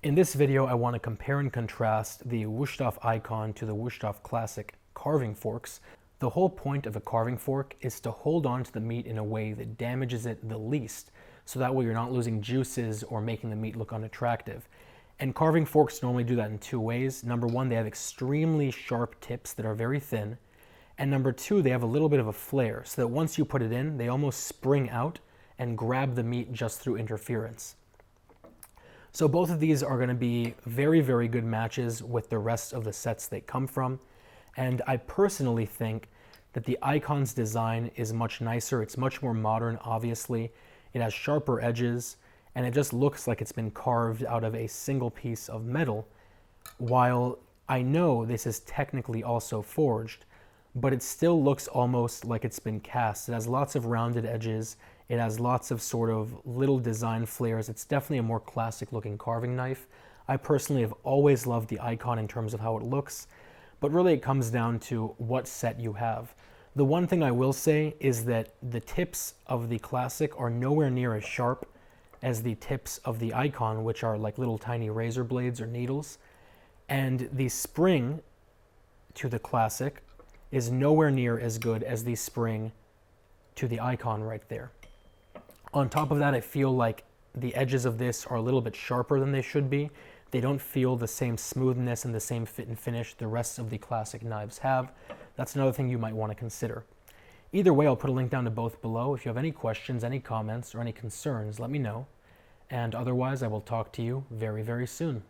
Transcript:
In this video, I want to compare and contrast the Wusthof Ikon to the Wusthof Classic Carving Forks. The whole point of a carving fork is to hold on to the meat in a way that damages it the least, so that way you're not losing juices or making the meat look unattractive. And carving forks normally do that in two ways. Number one, they have extremely sharp tips that are very thin. And number two, they have a little bit of a flare, so that once you put it in, they almost spring out and grab the meat just through interference. So both of these are going to be very, very good matches with the rest of the sets they come from. And I personally think that the Ikon's design is much nicer. It's much more modern, obviously. It has sharper edges, and it just looks like it's been carved out of a single piece of metal. While I know this is technically also forged, but it still looks almost like it's been cast. It has lots of rounded edges. It has lots of sort of little design flares. It's definitely a more classic looking carving knife. I personally have always loved the Ikon in terms of how it looks, but really it comes down to what set you have. The one thing I will say is that the tips of the Classic are nowhere near as sharp as the tips of the Ikon, which are like little tiny razor blades or needles. And the spring to the Classic is nowhere near as good as the spring to the Ikon right there. On top of that, I feel like the edges of this are a little bit sharper than they should be. They don't feel the same smoothness and the same fit and finish the rest of the Classic knives have. That's another thing you might want to consider. Either way, I'll put a link down to both below. If you have any questions, any comments, or any concerns, let me know. And otherwise, I will talk to you very, very soon.